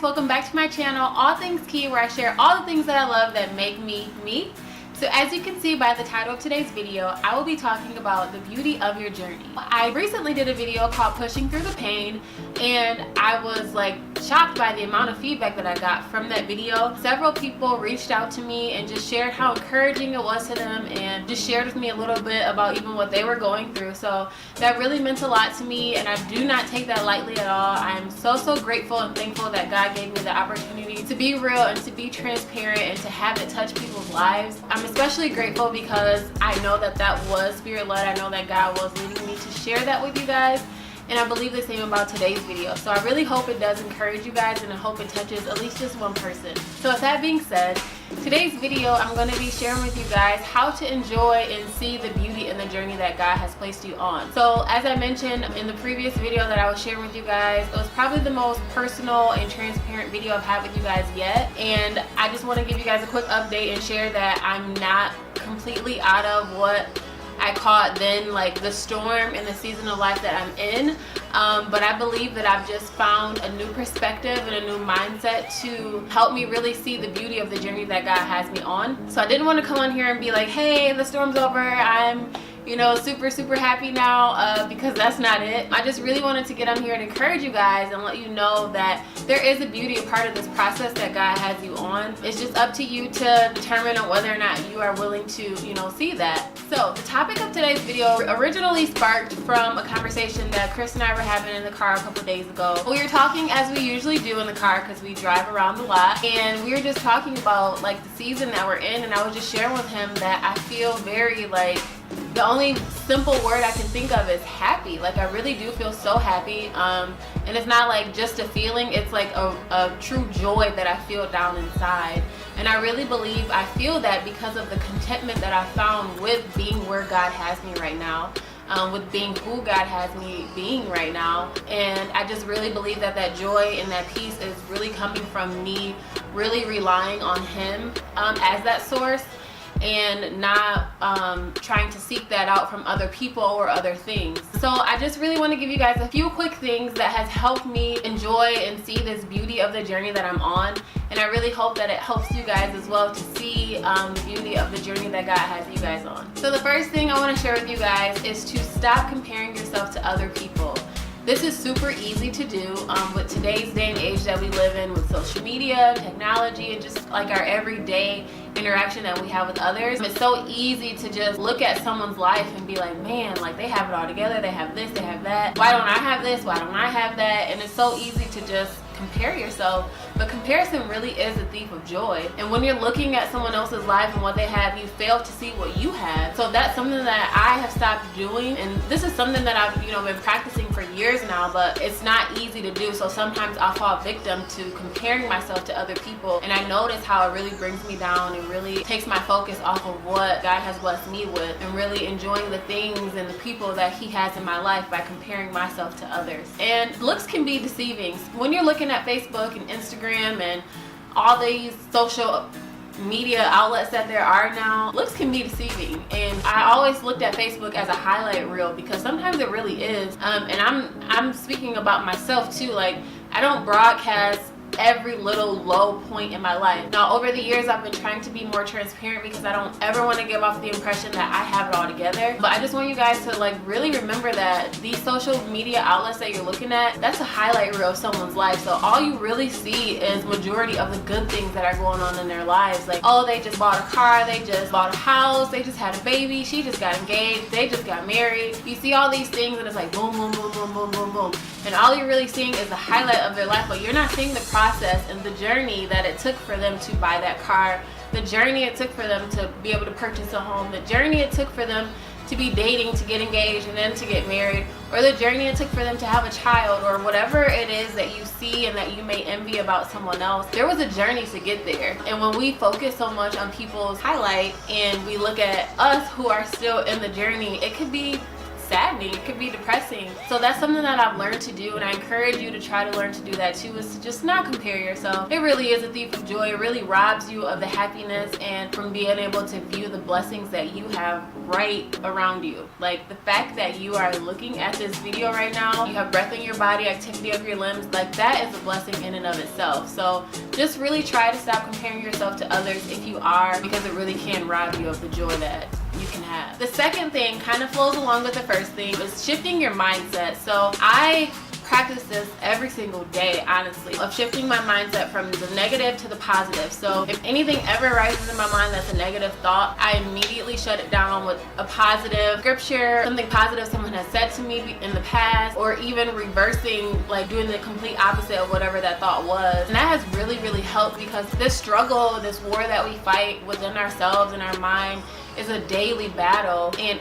welcome back to my channel, All Things Key, where I share all the things that I love that make me me. So as you can see by the title of today's video, I will be talking about the beauty of your journey. I recently did a video called Pushing Through the Pain, and I was like shocked by the amount of feedback that I got from that video. Several people reached out to me and just shared how encouraging it was to them, and just shared with me a little bit about even what they were going through. So that really meant a lot to me, and I do not take that lightly at all. I am so grateful and thankful that God gave me the opportunity to be real and to be transparent and to have it touch people's lives. I'm especially grateful because I know that that was spirit-led. I know that God was leading me to share that with you guys, and I believe the same about today's video. So I really hope it does encourage you guys, and I hope it touches at least just one person. So with that being said, today's video I'm going to be sharing with you guys how to enjoy and see the beauty in the journey that God has placed you on. So as I mentioned in the previous video that I was sharing with you guys, it was probably the most personal and transparent video I've had with you guys yet, and I just want to give you guys a quick update and share that I'm not completely out of what I caught then, like the storm in the season of life that I'm in, but I believe that I've just found a new perspective and a new mindset to help me really see the beauty of the journey that God has me on. So I didn't want to come on here and be like, hey, the storm's over, I'm super happy now, because that's not it. I just really wanted to get on here and encourage you guys and let you know that there is a beauty, a part of this process that God has you on. It's just up to you to determine on whether or not you are willing to, see that. So the topic of today's video originally sparked from a conversation that Chris and I were having in the car a couple days ago. We were talking as we usually do in the car because we drive around a lot, and we were just talking about like the season that we're in, and I was just sharing with him that I feel very like, the only simple word I can think of is happy. Like I really do feel so happy, and it's not like just a feeling, it's like a true joy that I feel down inside. And I really believe I feel that because of the contentment that I found with being where God has me right now, with being who God has me being right now. And I just really believe that that joy and that peace is really coming from me really relying on Him as that source, and not trying to seek that out from other people or other things. So I just really want to give you guys a few quick things that has helped me enjoy and see this beauty of the journey that I'm on, and I really hope that it helps you guys as well to see the beauty of the journey that God has you guys on. So the first thing I want to share with you guys is to stop comparing yourself to other people. This is super easy to do with today's day and age that we live in, with social media, technology, and just like our everyday interaction that we have with others. It's so easy to just look at someone's life and be like, man, like they have it all together, they have this, they have that. Why don't I have this? Why don't I have that? And it's so easy to just compare yourself, but comparison really is a thief of joy. And when you're looking at someone else's life and what they have, you fail to see what you have. So that's something that I have stopped doing, and this is something that I've been practicing for years now, but it's not easy to do. So sometimes I fall victim to comparing myself to other people, and I notice how it really brings me down and really takes my focus off of what God has blessed me with, and really enjoying the things and the people that He has in my life by comparing myself to others. And looks can be deceiving. When you're looking at Facebook and Instagram and all these social media outlets that there are now, looks can be deceiving. And I always looked at Facebook as a highlight reel, because sometimes it really is, and I'm speaking about myself too. Like I don't broadcast every little low point in my life. Now over the years I've been trying to be more transparent, because I don't ever want to give off the impression that I have it all together. But I just want you guys to like really remember that these social media outlets that you're looking at, that's a highlight reel of someone's life. So all you really see is majority of the good things that are going on in their lives. Like, oh, they just bought a car, they just bought a house, they just had a baby, she just got engaged, they just got married. You see all these things and it's like boom, boom, boom, boom, boom, boom, boom. And all you're really seeing is the highlight of their life, but you're not seeing the process and the journey that it took for them to buy that car, the journey it took for them to be able to purchase a home, the journey it took for them to be dating, to get engaged, and then to get married, or the journey it took for them to have a child, or whatever it is that you see and that you may envy about someone else. There was a journey to get there. And when we focus so much on people's highlight and we look at us who are still in the journey, it could be saddening, it could be depressing. So that's something that I've learned to do, and I encourage you to try to learn to do that too, is to just not compare yourself. It really is a thief of joy. It really robs you of the happiness and from being able to view the blessings that you have right around you. Like the fact that you are looking at this video right now, you have breath in your body, activity of your limbs, like that is a blessing in and of itself. So just really try to stop comparing yourself to others if you are, because it really can rob you of the joy that you can have. The second thing kind of flows along with the first thing, is shifting your mindset. So I practice this every single day, honestly, of shifting my mindset from the negative to the positive. So if anything ever rises in my mind that's a negative thought, I immediately shut it down with a positive scripture, something positive someone has said to me in the past, or even reversing, like doing the complete opposite of whatever that thought was. And that has really, really helped, because this struggle, this war that we fight within ourselves and our mind is a daily battle, and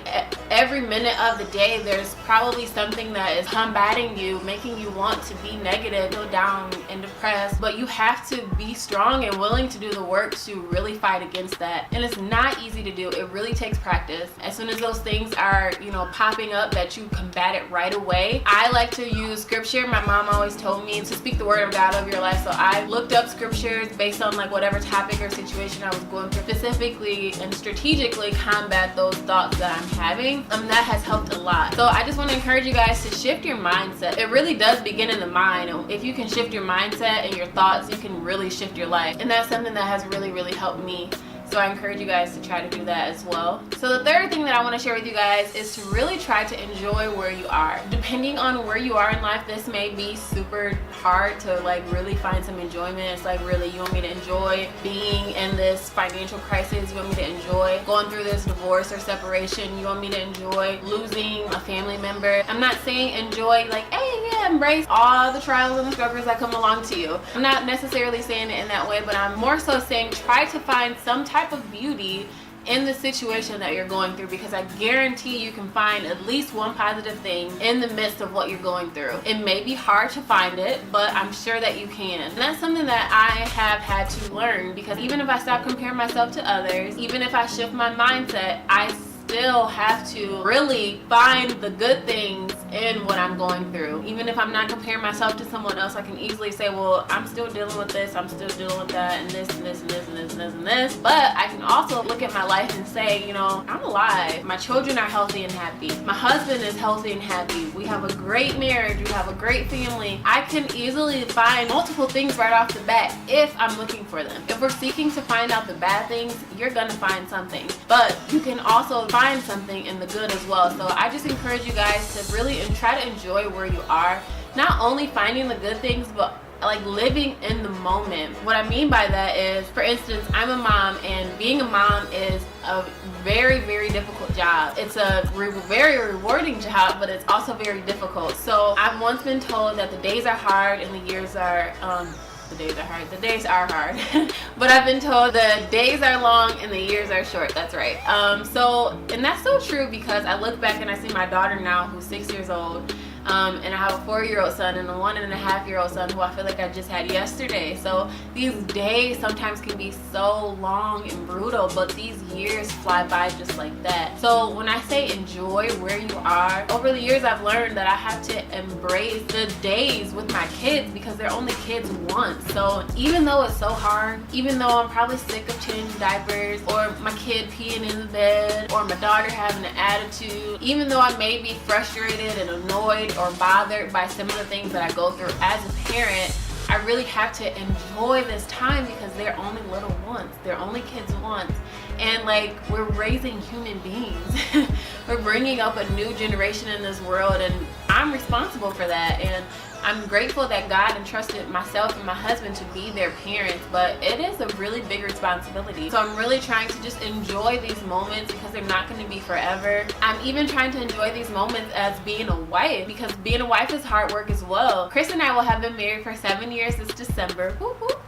every minute of the day there's probably something that is combating you, making you want to be negative, feel down and depressed. But you have to be strong and willing to do the work to really fight against that, and it's not easy to do. It really takes practice. As soon as those things are, you know, popping up, that you combat it right away. I like to use scripture. My mom always told me to speak the word of God over your life, so I looked up scriptures based on like whatever topic or situation I was going through, specifically and strategically combat those thoughts that I'm having. That has helped a lot. So I just want to encourage you guys to shift your mindset. It really does begin in the mind. If you can shift your mindset and your thoughts, you can really shift your life. And that's something that has really, really helped me. So I encourage you guys to try to do that as well. So the third thing that I want to share with you guys is to really try to enjoy where you are. Depending on where you are in life, this may be super hard to like really find some enjoyment. It's like, really, you want me to enjoy being in this financial crisis? You want me to enjoy going through this divorce or separation? You want me to enjoy losing a family member? I'm not saying enjoy like, hey, yeah, embrace all the trials and the struggles that come along to you. I'm not necessarily saying it in that way, but I'm more so saying try to find some type of beauty in the situation that you're going through, because I guarantee you can find at least one positive thing in the midst of what you're going through. It may be hard to find it, but I'm sure that you can. And that's something that I have had to learn, because even if I stop comparing myself to others, even if I shift my mindset, I still have to really find the good things in what I'm going through. Even if I'm not comparing myself to someone else, I can easily say, well, I'm still dealing with this, I'm still dealing with that, and this and this and this and this and this and this. But I can also look at my life and say, you know, I'm alive. My children are healthy and happy. My husband is healthy and happy. We have a great marriage. We have a great family. I can easily find multiple things right off the bat if I'm looking for them. If we're seeking to find out the bad things, you're gonna find something. But you can also find something in the good as well. So I just encourage you guys to really try to enjoy where you are, not only finding the good things, but like living in the moment. What I mean by that is, for instance, I'm a mom, and being a mom is a very, very difficult job. It's a very rewarding job, but it's also very difficult. So I've once been told that the days are hard and the years are the days are hard. But I've been told the days are long and the years are short. That's right. And that's so true, because I look back and I see my daughter now, who's 6 years old. And I have a 4-year-old son and a 1.5-year-old son who I feel like I just had yesterday. So these days sometimes can be so long and brutal, but these years fly by just like that. So when I say enjoy where you are, over the years I've learned that I have to embrace the days with my kids, because they're only kids once. So even though it's so hard, even though I'm probably sick of changing diapers, or my kid peeing in the bed, or my daughter having an attitude, even though I may be frustrated and annoyed or bothered by some of the things that I go through as a parent, I really have to enjoy this time, because they're only little once. They're only kids once. And like, we're raising human beings. We're bringing up a new generation in this world, and I'm responsible for that. And I'm grateful that God entrusted myself and my husband to be their parents, but it is a really big responsibility. So I'm really trying to just enjoy these moments, because they're not going to be forever. I'm even trying to enjoy these moments as being a wife, because being a wife is hard work as well. Chris and I will have been married for 7 years this December. Whoop, whoop.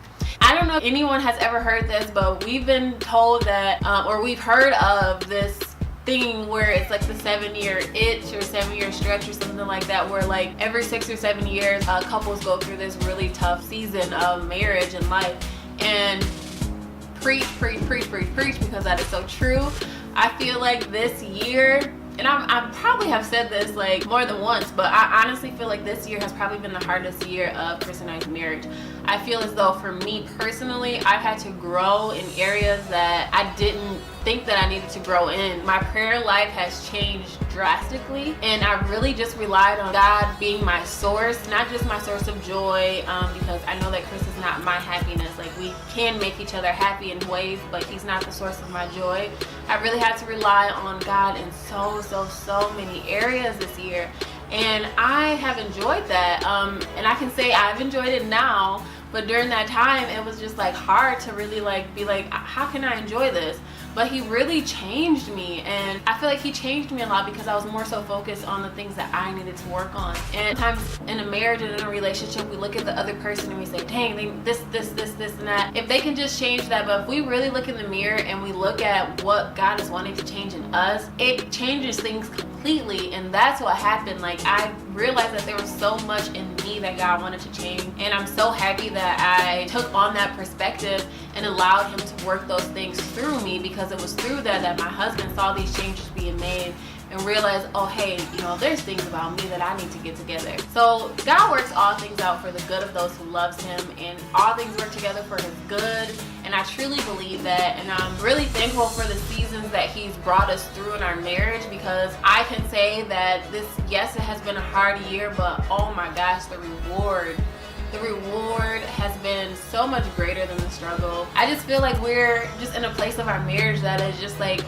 I don't know if anyone has ever heard this, but we've been told that, or we've heard of this thing where it's like the 7-year itch or 7-year stretch or something like that, where like every 6 or 7 years couples go through this really tough season of marriage and life. And preach, because that is so true. I feel like this year and I probably have said this like more than once, but I honestly feel like this year has probably been the hardest year of Chris and I's marriage. I feel as though for me personally, I've had to grow in areas that I didn't think that I needed to grow in. My prayer life has changed drastically, and I really just relied on God being my source, not just my source of joy, because I know that Chris is not my happiness. Like, we can make each other happy in ways, but he's not the source of my joy. I really had to rely on God in so many areas this year, and I have enjoyed that, and I can say I've enjoyed it now, but during that time it was just like hard to really like be like, how can I enjoy this? But he really changed me, and I feel like he changed me a lot because I was more so focused on the things that I needed to work on. And sometimes in a marriage and in a relationship, we look at the other person and we say, dang, this and that. If they can just change that, but if we really look in the mirror and we look at what God is wanting to change in us, it changes things completely. And that's what happened. Like, I realized that there was so much in me that God wanted to change, and I'm so happy that I took on that perspective and allowed him to work those things through me, because it was through that my husband saw these changes being made and realized, oh hey, you know, there's things about me that I need to get together. So God works all things out for the good of those who loves him, and all things work together for his good, and I truly believe that. And I'm really thankful for the seasons that he's brought us through in our marriage, because I can say that this, yes, it has been a hard year, but oh my gosh, the reward has been so much greater than the struggle. I just feel like we're just in a place of our marriage that is just like,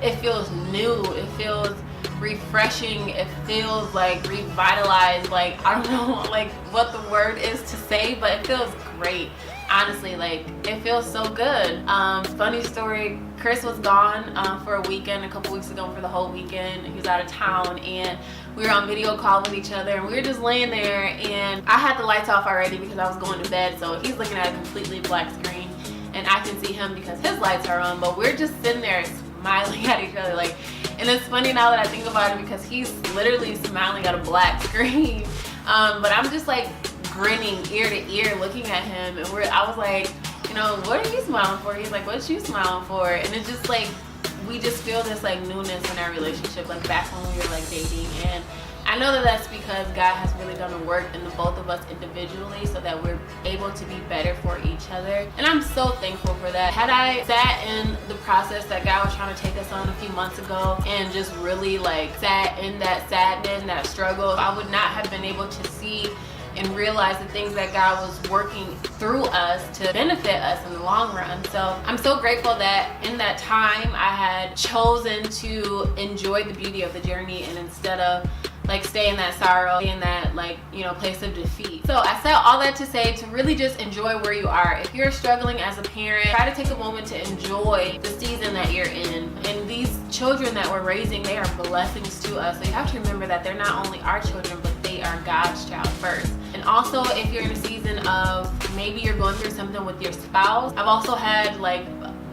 it feels new, it feels refreshing, it feels like revitalized. Like, I don't know like what the word is to say, but it feels great. Honestly, like, it feels so good. Funny story, Chris was gone for a weekend a couple weeks ago, for the whole weekend. He was out of town, and we were on video call with each other, and we were just laying there, and I had the lights off already because I was going to bed, so he's looking at a completely black screen, and I can see him because his lights are on, but we're just sitting there smiling at each other, like, and it's funny now that I think about it, because he's literally smiling at a black screen, but I'm just like grinning ear to ear looking at him, and I was like, you know, what are you smiling for? He's like, what you smiling for? And it's just like, we just feel this like newness in our relationship, like back when we were like dating. And I know that that's because God has really done the work in the both of us individually, so that we're able to be better for each other, and I'm so thankful for that. Had I sat in the process that God was trying to take us on a few months ago and just really like sat in that sadness, that struggle, I would not have been able to see and realize the things that God was working through us to benefit us in the long run. So I'm so grateful that in that time I had chosen to enjoy the beauty of the journey, and instead of like stay in that sorrow, stay in that like, you know, place of defeat. So I said all that to say to really just enjoy where you are. If you're struggling as a parent, try to take a moment to enjoy the season that you're in. And these children that we're raising, they are blessings to us. So you have to remember that they're not only our children, but they are God's child first. And also, if you're in a season of maybe you're going through something with your spouse, I've also had like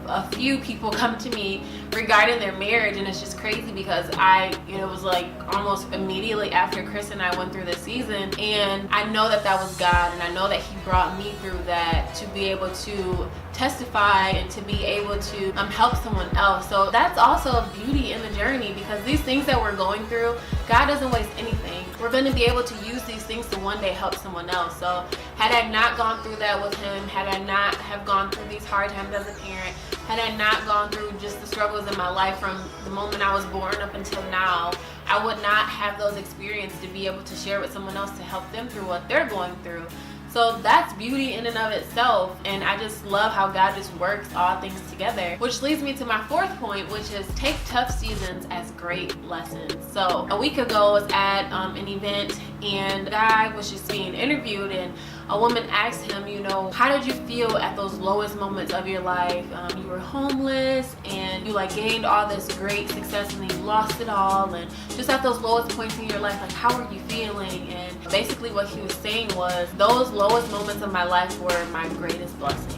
a few people come to me regarding their marriage, and it's just crazy because it was like almost immediately after Chris and I went through this season, and I know that that was God, and I know that he brought me through that to be able to testify and to be able to help someone else. So that's also a beauty in the journey, because these things that we're going through, God doesn't waste anything. We're going to be able to use these things to one day help someone else. So had I not gone through that with him, had I not have gone through these hard times as a parent, had I not gone through just the struggles in my life from the moment I was born up until now, I would not have those experiences to be able to share with someone else to help them through what they're going through. So that's beauty in and of itself, and I just love how God just works all things together. Which leads me to my fourth point, which is take tough seasons as great lessons. So a week ago I was at an event, and a guy was just being interviewed, and a woman asked him, you know, how did you feel at those lowest moments of your life? You were homeless and you like gained all this great success and then you lost it all, and just at those lowest points in your life, like how were you feeling? And basically what he was saying was, those lowest moments of my life were my greatest blessings.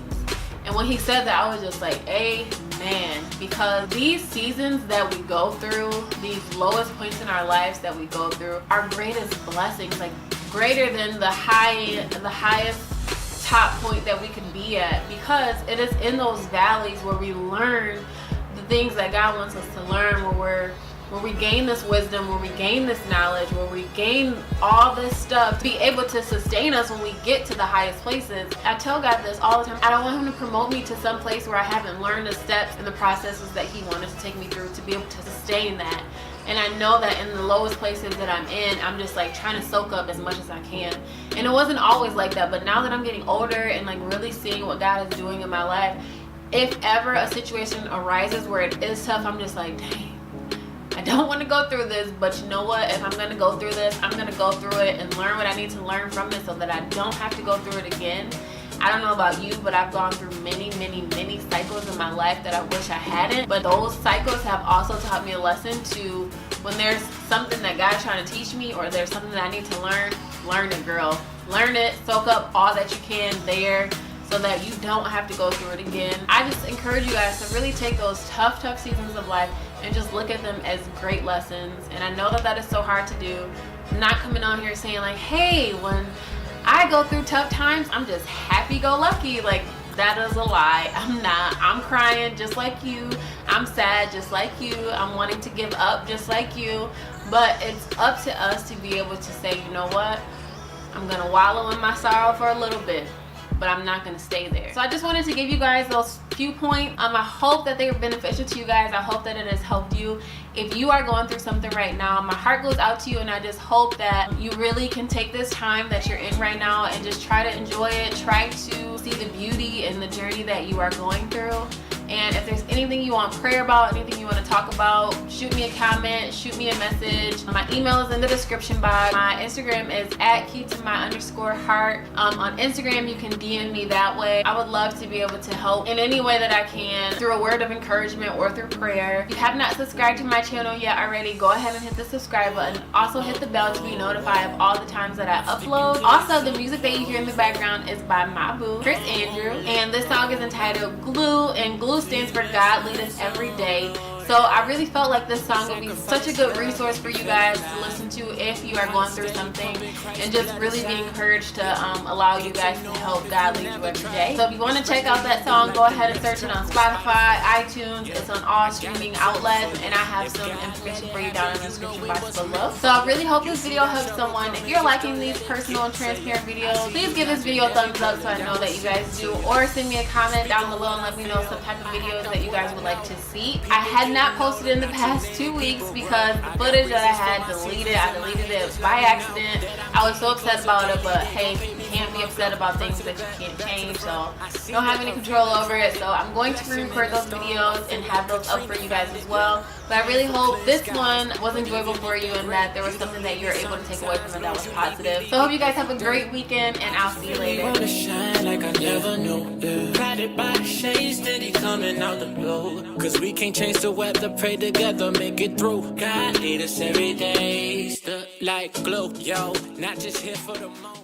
And when he said that, I was just like, amen. Because these seasons that we go through, these lowest points in our lives that we go through, are greatest blessings, like greater than the highest top point that we could be at, because it is in those valleys where we learn the things that God wants us to learn, where we're where we gain this wisdom, where we gain this knowledge, where we gain all this stuff to be able to sustain us when we get to the highest places. I tell God this all the time. I don't want him to promote me to some place where I haven't learned the steps and the processes that he wanted to take me through to be able to sustain that. And I know that in the lowest places that I'm in, I'm just like trying to soak up as much as I can. And it wasn't always like that, but now that I'm getting older and like really seeing what God is doing in my life, if ever a situation arises where it is tough, I'm just like, dang, I don't want to go through this, but you know what? If I'm going to go through this, I'm going to go through it and learn what I need to learn from it so that I don't have to go through it again. I don't know about you, but I've gone through many cycles in my life that I wish I hadn't. But those cycles have also taught me a lesson to, when there's something that God's trying to teach me or there's something that I need to learn it, girl. Learn it, soak up all that you can there so that you don't have to go through it again. I just encourage you guys to really take those tough seasons of life and just look at them as great lessons. And I know that that is so hard to do. I'm not coming on here saying like, hey, when I go through tough times, I'm just happy-go-lucky. Like, that is a lie. I'm not. I'm crying just like you. I'm sad just like you. I'm wanting to give up just like you. But it's up to us to be able to say, you know what? I'm going to wallow in my sorrow for a little bit, but I'm not going to stay there. So I just wanted to give you guys those few points. I hope that they were beneficial to you guys. I hope that it has helped you. If you are going through something right now, my heart goes out to you, and I just hope that you really can take this time that you're in right now and just try to enjoy it. Try to see the beauty in the journey that you are going through. And if there's anything you want prayer about, anything you want to talk about, shoot me a comment, shoot me a message. My email is in the description box. My Instagram is @keeptommy_heart. On Instagram, you can DM me that way. I would love to be able to help in any way that I can, through a word of encouragement or through prayer. If you have not subscribed to my channel yet already, go ahead and hit the subscribe button. Also hit the bell to be notified of all the times that I upload. Also, the music that you hear in the background is by my boo, Chris Andrew. And this song is entitled G.L.U.E, and G.L.U.E stands for God Lead Us Every Day. So I really felt like this song would be such a good resource for you guys to listen to if you are going through something, and just really be encouraged to allow you guys to help God lead you every day. So if you want to check out that song, go ahead and search it on Spotify, iTunes. It's on all streaming outlets, and I have some information for you down in the description box below. So I really hope this video helps someone. If you're liking these personal and transparent videos, please give this video a thumbs up so I know that you guys do, or send me a comment down below and let me know some type of videos that you guys would like to see. I had not posted in the past 2 weeks because the footage that I had deleted, I deleted it by accident. I was so upset about it, but hey, you can't be upset about things that you can't change, so you don't have any control over it. So I'm going to re-record those videos and have those up for you guys as well. But I really hope this one was enjoyable for you and that there was something that you were able to take away from it that was positive. So I hope you guys have a great weekend, and I'll see you later. Cause we can't change the weather, pray together, make it through. God lead us every day, stuck like glue, yo, not just here for the moment.